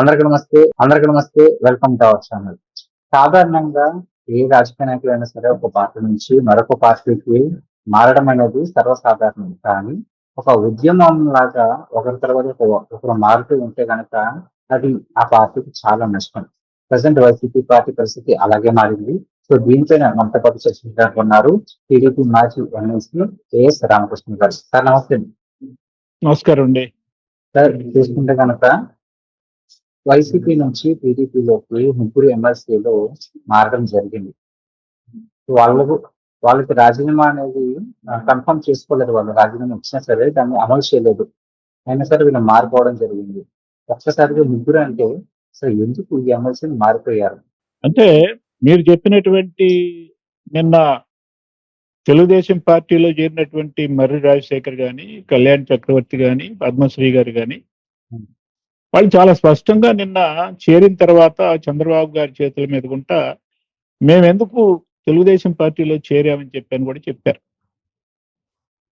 అందరికి నమస్తే. Welcome to our channel. సాధారణంగా ఏ రాజకీయ నాయకులైనా సరే ఒక పార్టీ నుంచి మరొక పార్టీకి మారడం అనేది సర్వసాధారణం. కానీ ఒక ఉద్యమం లాగా ఒకరి తర్వాత ఒకరు మారుతూ ఉంటే గనక అది ఆ పార్టీకి చాలా నష్టం. ప్రెసెంట్ వైసీపీ పార్టీ పరిస్థితి అలాగే మారింది. సో దీనిపైన మనతో పాటు చర్చించడానికి ఉన్నారు టీడీపీ మాజీ ఎమ్మెల్సీ ఏఎస్ రామకృష్ణ గారు. సార్ నమస్తే. నమస్కారం అండి. సార్ చూసుకుంటే కనుక వైసీపీ నుంచి టీడీపీలోకి ముగ్గురు ఎమ్మెల్సీలు మారడం జరిగింది. వాళ్ళకి రాజీనామా అనేది కన్ఫర్మ్ చేసుకోలేదు. వాళ్ళు రాజీనామా ఇచ్చినా సరే దాన్ని అమలు చేయలేదు. అయినా సరే వీళ్ళు మారిపోవడం జరిగింది. ఒక్కసారిగా ముగ్గురు అంటే అసలు ఎందుకు ఈ ఎమ్మెల్సీలు మారిపోయారు? అంటే మీరు చెప్పినటువంటి నిన్న తెలుగుదేశం పార్టీలో చేరినటువంటి మర్రి రాజశేఖర్ గాని, కళ్యాణ్ చక్రవర్తి గాని, పద్మశ్రీ గారు గాని వాళ్ళు చాలా స్పష్టంగా నిన్న చేరిన తర్వాత చంద్రబాబు గారి చేతుల మీదకుంటా మేమెందుకు తెలుగుదేశం పార్టీలో చేరామని చెప్పని కూడా చెప్పారు.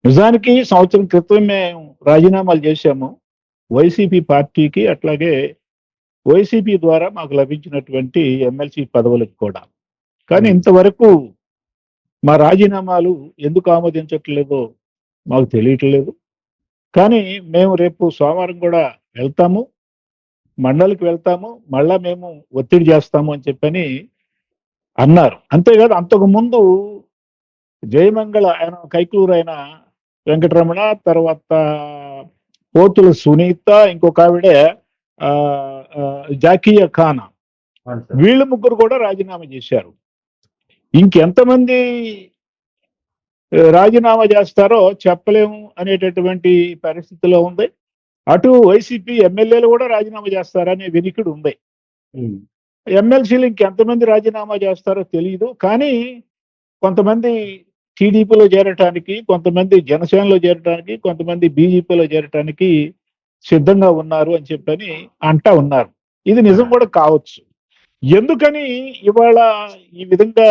నిజానికి సంవత్సరం క్రితం మేము రాజీనామాలు చేశాము వైసీపీ పార్టీకి, అట్లాగే వైసీపీ ద్వారా మాకు లభించినటువంటి ఎమ్మెల్సీ పదవులకు కూడా. కానీ ఇంతవరకు మా రాజీనామాలు ఎందుకు ఆమోదించట్లేదో మాకు తెలియట్లేదు. కానీ మేము రేపు సోమవారం కూడా వెళ్తాము, మండలికి వెళ్తాము, మళ్ళా మేము ఒత్తిడి చేస్తాము అని చెప్పని అన్నారు. అంతేకాదు, అంతకు ముందు జయమంగళ ఆయన కైకూరు అయిన వెంకటరమణ, తర్వాత పోతుల సునీత, ఇంకొక ఆవిడే జాకియా ఖానా, వీళ్ళు ముగ్గురు కూడా రాజీనామా చేశారు. ఇంకెంతమంది రాజీనామా చేస్తారో చెప్పలేము అనేటటువంటి పరిస్థితిలో ఉంది. అటు వైసీపీ ఎమ్మెల్యేలు కూడా రాజీనామా చేస్తారనే వినికిడి ఉంది. ఎమ్మెల్సీలు ఇంకెంతమంది రాజీనామా చేస్తారో తెలియదు. కానీ కొంతమంది టీడీపీలో చేరటానికి, కొంతమంది జనసేనలో చేరటానికి, కొంతమంది బీజేపీలో చేరటానికి సిద్ధంగా ఉన్నారు అని చెప్పని అంటా ఉన్నారు. ఇది నిజం కూడా కావచ్చు. ఎందుకని ఇవాళ ఈ విధంగా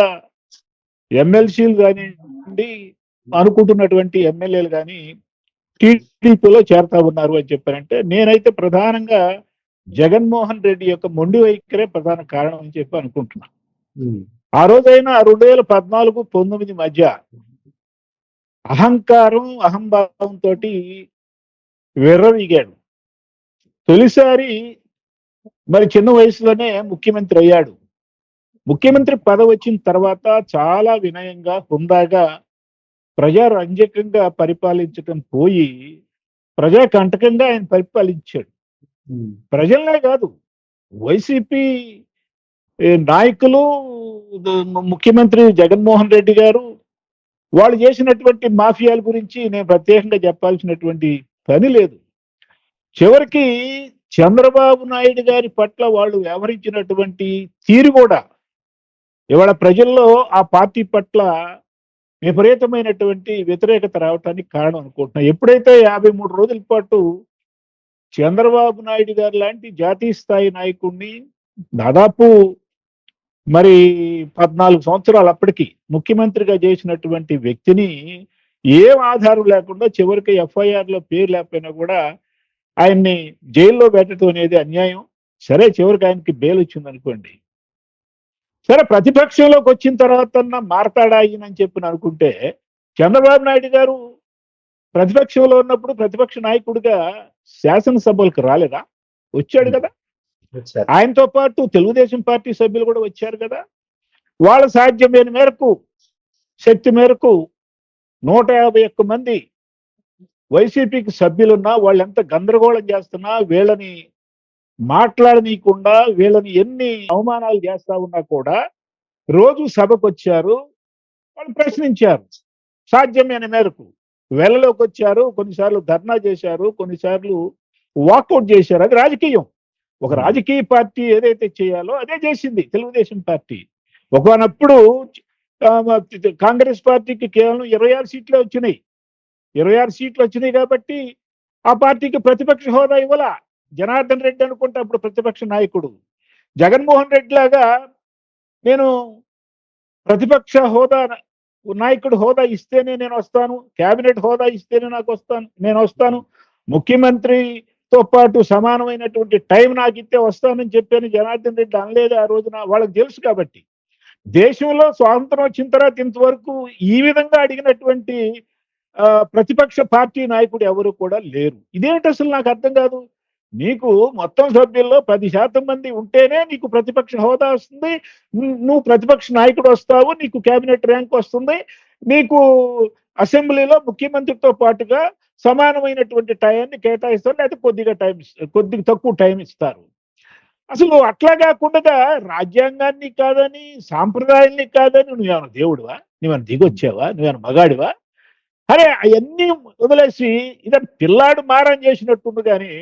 ఎమ్మెల్సీలు కానివ్వండి, అనుకుంటున్నటువంటి ఎమ్మెల్యేలు కానీ టీడీపీలో చేరతా ఉన్నారు అని చెప్పారంటే, నేనైతే ప్రధానంగా జగన్మోహన్ రెడ్డి యొక్క మొండి వైఖరే ప్రధాన కారణం అని చెప్పి అనుకుంటున్నాను. ఆ రోజైనా 2014-19 మధ్య అహంకారం, అహంభావంతో విర్రవీగాడు. తొలిసారి మరి చిన్న వయసులోనే ముఖ్యమంత్రి అయ్యాడు. ముఖ్యమంత్రి పదవి వచ్చిన తర్వాత చాలా వినయంగా, హుందాగా, ప్రజారంజకంగా పరిపాలించటం పోయి ప్రజాకంటకంగా ఆయన పరిపాలించాడు. ప్రజలనే కాదు, వైసీపీ నాయకులు, ముఖ్యమంత్రి జగన్మోహన్ రెడ్డి గారు వాళ్ళు చేసినటువంటి మాఫియాల గురించి నేను ప్రత్యేకంగా చెప్పాల్సినటువంటి పని లేదు. చివరికి చంద్రబాబు నాయుడు గారి పట్ల వాళ్ళు వ్యవహరించినటువంటి తీరు కూడా ఇవాళ ప్రజల్లో ఆ పార్టీ పట్ల విపరీతమైనటువంటి వ్యతిరేకత రావటానికి కారణం అనుకుంటున్నాను. ఎప్పుడైతే 53 రోజుల పాటు చంద్రబాబు నాయుడు గారు లాంటి జాతీయ స్థాయి నాయకుడిని, దాదాపు మరి 14 సంవత్సరాలు అప్పటికి ముఖ్యమంత్రిగా చేసినటువంటి వ్యక్తిని ఏం ఆధారం లేకుండా చివరికి ఎఫ్ఐఆర్లో పేరు లేకపోయినా కూడా ఆయన్ని జైల్లో పెట్టడం అనేది అన్యాయం. సరే, చివరికి ఆయనకి బెయిల్ వచ్చింది అనుకోండి. సరే, ప్రతిపక్షంలోకి వచ్చిన తర్వాత మారతాడా అని చెప్పి అనుకుంటే, చంద్రబాబు నాయుడు గారు ప్రతిపక్షంలో ఉన్నప్పుడు ప్రతిపక్ష నాయకుడిగా శాసనసభలకు రాలేదా? వచ్చాడు కదా. ఆయనతో పాటు తెలుగుదేశం పార్టీ సభ్యులు కూడా వచ్చారు కదా. వాళ్ళ సాధ్యమైన మేరకు, శక్తి మేరకు 151 మంది వైసీపీకి సభ్యులున్నా వాళ్ళు ఎంత గందరగోళం చేస్తున్నా, వీళ్ళని మాట్లాడనీయకుండా, వీళ్ళని ఎన్ని అవమానాలు చేస్తా ఉన్నా కూడా రోజు సభకు వచ్చారు, వాళ్ళు ప్రశ్నించారు. సాధ్యమైన మేరకు వెళ్లలోకి వచ్చారు, కొన్నిసార్లు ధర్నా చేశారు, కొన్నిసార్లు వాకౌట్ చేశారు. అది రాజకీయం. ఒక రాజకీయ పార్టీ ఏదైతే చేయాలో అదే చేసింది తెలుగుదేశం పార్టీ. ఒకనప్పుడు కాంగ్రెస్ పార్టీకి కేవలం 26 సీట్లే వచ్చినాయి. 26 సీట్లు వచ్చినాయి కాబట్టి ఆ పార్టీకి ప్రతిపక్ష హోదా ఇవ్వాల. జనార్దన్ రెడ్డి అనుకుంటే అప్పుడు ప్రతిపక్ష నాయకుడు. జగన్మోహన్ రెడ్డి లాగా నేను ప్రతిపక్ష హోదా నాయకుడు హోదా ఇస్తేనే నేను వస్తాను, కేబినెట్ హోదా ఇస్తేనే నేను వస్తాను, ముఖ్యమంత్రితో తో పాటు సమానమైనటువంటి టైం నాకు ఇస్తే వస్తానని చెప్పాను జనార్దన్ రెడ్డి అనలేదు ఆ రోజున. వాళ్ళకి తెలుసు కాబట్టి. దేశంలో స్వాతంత్రం వచ్చిన తర్వాత ఇంతవరకు ఈ విధంగా అడిగినటువంటి ప్రతిపక్ష పార్టీ నాయకుడు ఎవరు కూడా లేరు. ఇదేంటి అసలు నాకు అర్థం కాదు. నీకు మొత్తం సభ్యుల్లో 10% మంది ఉంటేనే నీకు ప్రతిపక్ష హోదా వస్తుంది. నువ్వు ప్రతిపక్ష నాయకుడు వస్తావు, నీకు కేబినెట్ ర్యాంక్ వస్తుంది, నీకు అసెంబ్లీలో ముఖ్యమంత్రితో పాటుగా సమానమైనటువంటి టైంని కేటాయిస్తారు, లేకపోతే కొద్దిగా తక్కువ టైం ఇస్తారు. అసలు అట్లా కాకుండా రాజ్యాంగాన్ని కాదని, సాంప్రదాయాల్ని కాదని, నువ్వేమైనా దేవుడివా, నువ్వేమైనా దిగొచ్చావా, నువ్వేమైనా మగాడివా? అరే అవన్నీ వదిలేసి ఇదని పిల్లాడు మారం చేసినట్టుంది. కానీ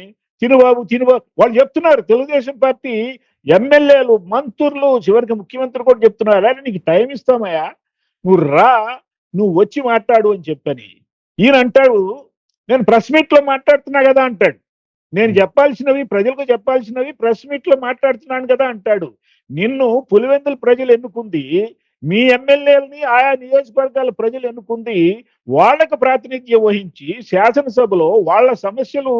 తినుబాబు వాళ్ళు చెప్తున్నారు, తెలుగుదేశం పార్టీ ఎమ్మెల్యేలు, మంత్రులు, చివరికి ముఖ్యమంత్రి కూడా చెప్తున్నారు, అరే నీకు టైం ఇస్తామయ్యా, నువ్వు రా, నువ్వు వచ్చి మాట్లాడు అని చెప్పని. ఈయన అంటాడు, నేను ప్రెస్ మీట్ లో మాట్లాడుతున్నా కదా అంటాడు, నేను చెప్పాల్సినవి ప్రజలకు చెప్పాల్సినవి ప్రెస్ మీట్ లో మాట్లాడుతున్నాను కదా అంటాడు. నిన్ను పులివెందుల ప్రజలు ఎన్నుకుంది, మీ ఎమ్మెల్యేలని ఆయా నియోజకవర్గాల ప్రజలు ఎన్నుకుంది, వాళ్ళకు ప్రాతినిధ్యం వహించి శాసనసభలో వాళ్ళ సమస్యలు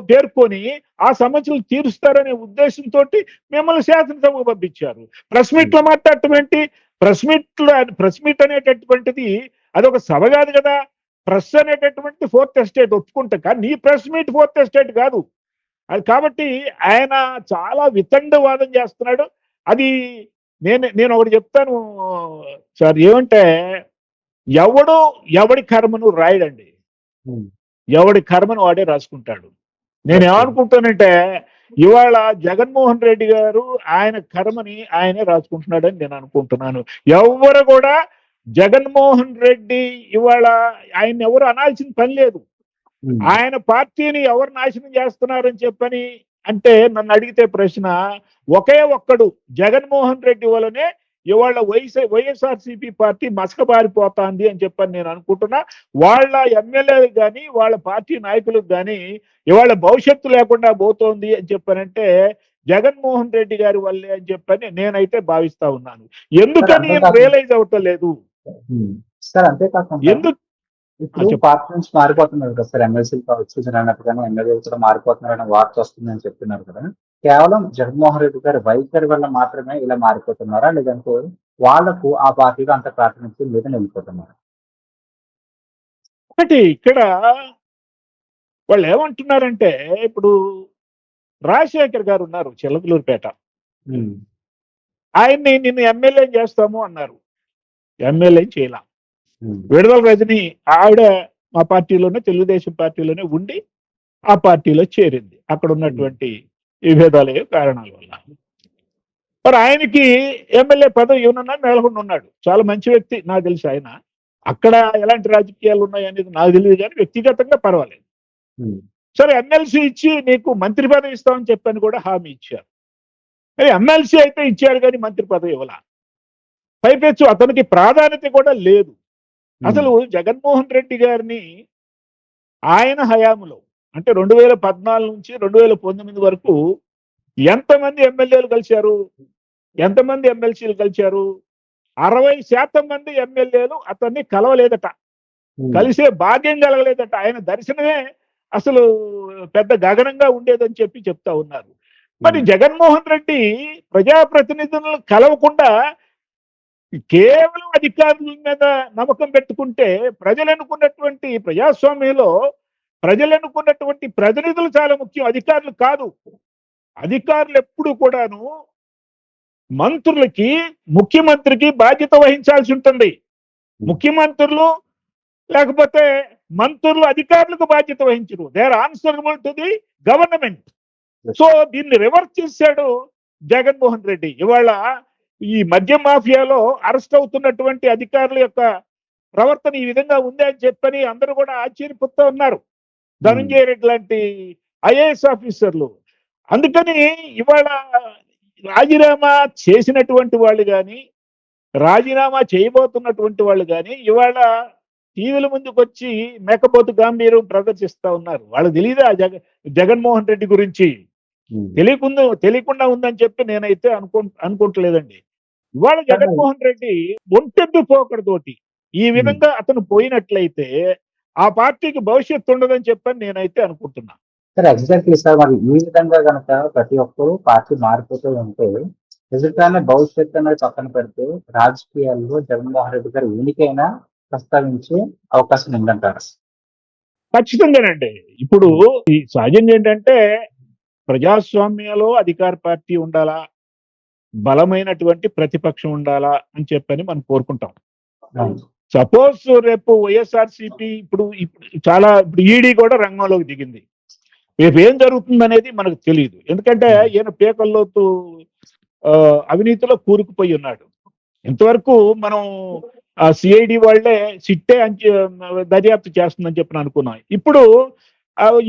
పేర్కొని ఆ సమస్యలు తీరుస్తారనే ఉద్దేశంతో మిమ్మల్ని శాసనసభకు పంపించారు. ప్రెస్ మీట్ లో మాట్లాడటం ఏంటి? ప్రెస్ మీట్ అనేటటువంటిది అదొక సభ కాదు కదా. ప్రెస్ అనేటటువంటి ఫోర్త్ ఎస్టేట్ ఒప్పుకుంటా, కానీ నీ ప్రెస్ మీట్ ఫోర్త్ ఎస్టేట్ కాదు అది. కాబట్టి ఆయన చాలా వితండవాదం చేస్తున్నాడు. అది నేను ఒకటి చెప్తాను సార్, ఏమంటే ఎవడి కర్మను రాయడండి, ఎవడి కర్మను వాడే రాసుకుంటాడు. నేను ఏమనుకుంటానంటే ఇవాళ జగన్మోహన్ రెడ్డి గారు ఆయన కర్మని ఆయనే రాసుకుంటున్నాడని నేను అనుకుంటున్నాను. ఎవరు కూడా జగన్మోహన్ రెడ్డి ఇవాళ ఆయన ఎవరు అనాల్సిన పని లేదు. ఆయన పార్టీని ఎవరు నాశనం చేస్తున్నారని చెప్పని అంటే నన్ను అడిగితే ప్రశ్న ఒకే ఒక్కడు, జగన్మోహన్ రెడ్డి వల్లనే ఇవాళ వైఎస్ఆర్సీపీ పార్టీ మసకబారిపోతాంది అని చెప్పని నేను అనుకుంటున్నా. వాళ్ళ ఎమ్మెల్యేలకు కానీ వాళ్ళ పార్టీ నాయకులకు కానీ ఇవాళ భవిష్యత్తు లేకుండా పోతోంది అని చెప్పనంటే జగన్మోహన్ రెడ్డి గారి వల్లే అని చెప్పని నేనైతే భావిస్తా ఉన్నాను. ఎందుకని రియలైజ్ అవటం లేదు సార్? అంతేకాకుండా ఎందుకు ఇప్పుడు పార్టీ నుంచి మారిపోతున్నారు కదా సార్, ఎమ్మెల్సీలు కావచ్చు, జనాన్నట్టుగానే ఎమ్మెల్యేలు కూడా మారిపోతున్నారని వార్త వస్తుందని చెప్తున్నారు కదా. కేవలం జగన్మోహన్ రెడ్డి గారి వైఖరి వల్ల మాత్రమే ఇలా మారిపోతున్నారా, లేదంటే వాళ్లకు ఆ పార్టీలో అంత ప్రాతినిధ్యం మీద నిలిపోతున్నారా? ఒకటి ఇక్కడ వాళ్ళు ఏమంటున్నారంటే, ఇప్పుడు రాజశేఖర్ గారు ఉన్నారు చిలకలూరుపేట, ఆయన్ని నిన్ను ఎమ్మెల్యే చేస్తాము అన్నారు, ఎమ్మెల్యే చేయాల. విడుదల రజని ఆవిడ మా పార్టీలోనే, తెలుగుదేశం పార్టీలోనే ఉండి ఆ పార్టీలో చేరింది, అక్కడ ఉన్నటువంటి విభేదాల కారణాల వల్ల. మరి ఆయనకి ఎమ్మెల్యే పదవి ఇవ్వనున్నా నెలకొని ఉన్నాడు. చాలా మంచి వ్యక్తి నాకు తెలిసి. ఆయన అక్కడ ఎలాంటి రాజకీయాలు ఉన్నాయి అనేది నాకు తెలియదు, కానీ వ్యక్తిగతంగా పర్వాలేదు. సరే, ఎమ్మెల్సీ ఇచ్చి నీకు మంత్రి పదవి ఇస్తామని చెప్పని కూడా హామీ ఇచ్చారు. ఎమ్మెల్సీ అయితే ఇచ్చారు కానీ మంత్రి పదవి ఇవ్వాల. పైపెచ్చు అతనికి ప్రాధాన్యత కూడా లేదు. అసలు జగన్మోహన్ రెడ్డి గారిని ఆయన హయాంలో అంటే 2014 నుంచి 2019 వరకు ఎంతమంది ఎమ్మెల్యేలు కలిశారు, ఎంతమంది ఎమ్మెల్సీలు కలిశారు? 60% మంది ఎమ్మెల్యేలు అతన్ని కలవలేదట, కలిసే భాగ్యం కలగలేదట. ఆయన దర్శనమే అసలు పెద్ద గగనంగా ఉండేదని చెప్తా ఉన్నారు. మరి జగన్మోహన్ రెడ్డి ప్రజాప్రతినిధులను కలవకుండా కేవలం అధికారుల మీద నమ్మకం పెట్టుకుంటే, ప్రజలు ఎన్నుకున్నటువంటి ప్రజాస్వామ్యంలో ప్రజలు ఎన్నుకున్నటువంటి ప్రతినిధులు చాలా ముఖ్యం, అధికారులు కాదు. అధికారులు ఎప్పుడు కూడాను మంత్రులకి, ముఖ్యమంత్రికి బాధ్యత వహించాల్సి ఉంటుంది. ముఖ్యమంత్రులు లేకపోతే మంత్రులు అధికారులకు బాధ్యత వహించరు. They are answerable to the government. So దీన్ని రివర్స్ చేశాడు జగన్మోహన్ రెడ్డి. ఇవాళ ఈ మద్య మాఫియాలో అరెస్ట్ అవుతున్నటువంటి అధికారుల యొక్క ప్రవర్తన ఈ విధంగా ఉంది అని చెప్పని అందరూ కూడా ఆశ్చర్యపోతూ ఉన్నారు, ధనంజయ రెడ్డి లాంటి ఐఏఎస్ ఆఫీసర్లు. అందుకని ఇవాళ రాజీనామా చేసినటువంటి వాళ్ళు కానీ, రాజీనామా చేయబోతున్నటువంటి వాళ్ళు కానీ ఇవాళ టీవీల ముందుకు వచ్చి మేకపోతు గాంభీర్యం ప్రదర్శిస్తా ఉన్నారు. వాళ్ళకి తెలియదా జగన్మోహన్ రెడ్డి గురించి? తెలియకుండా ఉందని చెప్పి నేనైతే అనుకుంటలేదండి. ఇవాళ జగన్మోహన్ రెడ్డి ఒంటెద్దు పోకడతోటి ఈ విధంగా అతను పోయినట్లయితే ఆ పార్టీకి భవిష్యత్తు ఉండదని చెప్పని నేనైతే అనుకుంటున్నా. Sir exactly sir. మరి ఈ విధంగా గనక ప్రతి ఒక్కరు పార్టీ మారిపోతూ ఉంటే నిజంగానే భవిష్యత్తు అనేది పక్కన పెడితే రాజకీయాల్లో జగన్మోహన్ రెడ్డి గారు ఎన్నికైనా ప్రస్తావించే అవకాశం ఉందంటారు. ఖచ్చితంగానండి. ఇప్పుడు ఈ సహజంగా ఏంటంటే ప్రజాస్వామ్యంలో అధికార పార్టీ ఉండాలా, బలమైనటువంటి ప్రతిపక్షం ఉండాలా అని చెప్పని మనం కోరుకుంటాం. సపోజ్ రేపు వైఎస్ఆర్సీపీ ఇప్పుడు చాలా ఇప్పుడు ఈడీ కూడా రంగంలోకి దిగింది. రేపు ఏం జరుగుతుందనేది మనకు తెలియదు. ఎందుకంటే ఈయన పేకల్లోతు అవినీతిలో కూరుకుపోయి ఉన్నాడు. ఇంతవరకు మనం ఆ సిఐడి వాళ్లే సిట్టే దర్యాప్తు చేస్తుందని చెప్పి అనుకున్నాం. ఇప్పుడు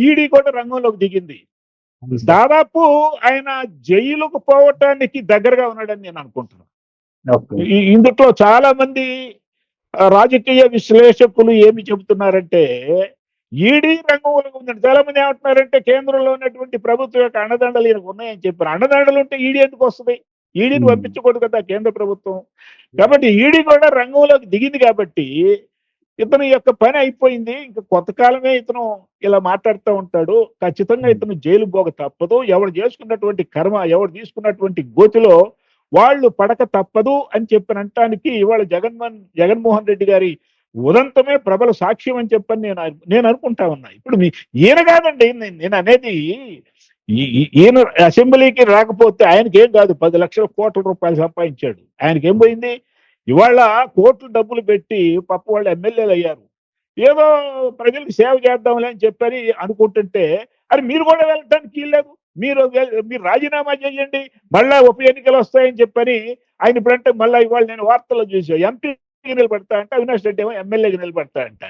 ఈడీ కూడా రంగంలోకి దిగింది. దాదాపు ఆయన జైలుకు పోవటానికి దగ్గరగా ఉన్నాడని నేను అనుకుంటున్నాను. ఇందులో చాలా మంది రాజకీయ విశ్లేషకులు ఏమి చెబుతున్నారంటే ఈడీ రంగంలో ఉందండి. చాలా మంది ఏమంటున్నారంటే కేంద్రంలో ఉన్నటువంటి ప్రభుత్వం యొక్క అండదండలు ఈయనకు ఉన్నాయని చెప్పారు. అండదండలు ఉంటే ఈడీ ఎందుకు వస్తుంది? ఈడీని పంపించకూడదు కదా కేంద్ర ప్రభుత్వం. కాబట్టి ఈడీ కూడా రంగంలోకి దిగింది కాబట్టి ఇతను యొక్క పని అయిపోయింది. ఇంకా కొంతకాలమే ఇతను ఇలా మాట్లాడుతూ ఉంటాడు. ఖచ్చితంగా ఇతను జైలు పోక తప్పదు. ఎవరు చేసుకున్నటువంటి కర్మ, ఎవరు తీసుకున్నటువంటి గోతిలో వాళ్ళు పడక తప్పదు అని చెప్పినటానికి ఇవాళ జగన్మోహన్ రెడ్డి గారి ఉదంతమే ప్రబల సాక్ష్యం అని చెప్పని నేను అనుకుంటా ఉన్నా. ఇప్పుడు ఈయన కాదండి నేను అనేది, ఈయన అసెంబ్లీకి రాకపోతే ఆయనకి ఏం కాదు, 10 లక్షల కోట్ల రూపాయలు సంపాదించాడు. ఆయనకి ఏం పోయింది? ఇవాళ కోట్లు డబ్బులు పెట్టి పప్పు వాళ్ళు ఎమ్మెల్యేలు అయ్యారు. ఏదో ప్రజలకు సేవ చేద్దాంలే అని చెప్పని అనుకుంటుంటే అది మీరు కూడా వెళ్ళటానికి వీల్లేదు. మీరు రాజీనామా చేయండి, మళ్ళా ఉప ఎన్నికలు వస్తాయని చెప్పని ఆయన ఇప్పుడంటే మళ్ళీ ఇవాళ నేను వార్తల్లో చూసా ఎంపీకి నిలబడతా అంటే అవినాష్ రెడ్డి ఏమో ఎమ్మెల్యేకి నిలబడతా అంట.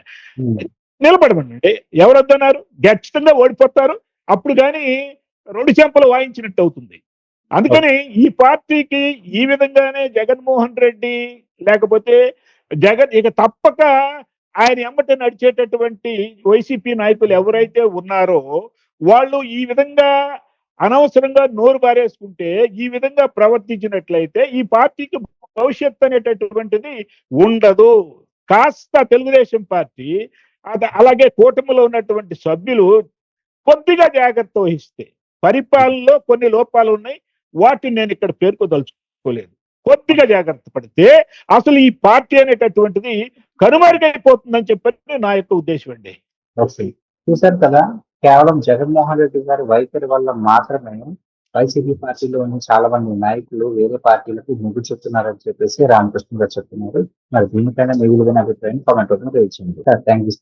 నిలబడమనండి, ఎవరొద్దన్నారు? ఖచ్చితంగా ఓడిపోతారు. అప్పుడు కానీ 2 చెంపలు వాయించినట్టు అవుతుంది. అందుకని ఈ పార్టీకి ఈ విధంగానే జగన్మోహన్ రెడ్డి లేకపోతే ఇక తప్పక ఆయన ఎమ్మట నడిచేటటువంటి వైసీపీ నాయకులు ఎవరైతే ఉన్నారో వాళ్ళు ఈ విధంగా అనవసరంగా నోరు బారేసుకుంటే, ఈ విధంగా ప్రవర్తించినట్లయితే ఈ పార్టీకి భవిష్యత్తు అనేటటువంటిది ఉండదు. కాస్త తెలుగుదేశం పార్టీ అలాగే కూటమిలో ఉన్నటువంటి సభ్యులు కొద్దిగా జాగ్రత్త వహిస్తే, పరిపాలనలో కొన్ని లోపాలు ఉన్నాయి, వాటిని నేను ఇక్కడ పేర్కొదలుచుకోలేదు. కొద్దిగా జాగ్రత్త పడితే అసలు ఈ పార్టీ అనేటటువంటిది కనుమరుగైపోతుందని చెప్పి నా యొక్క ఉద్దేశం అండి. చూసారు కదా, కేవలం జగన్మోహన్ రెడ్డి గారి వైఖరి వల్ల మాత్రమే వైసీపీ పార్టీలోని చాలా మంది నాయకులు వేరే పార్టీలకు మొగ్గు చెప్తున్నారని చెప్పేసి రామకృష్ణ గారు చెప్తున్నారు. మరి దీనిపైన మీ విలువైన అభిప్రాయం కామెంట్ రూపంలో తెలియచేయండి. Thank you.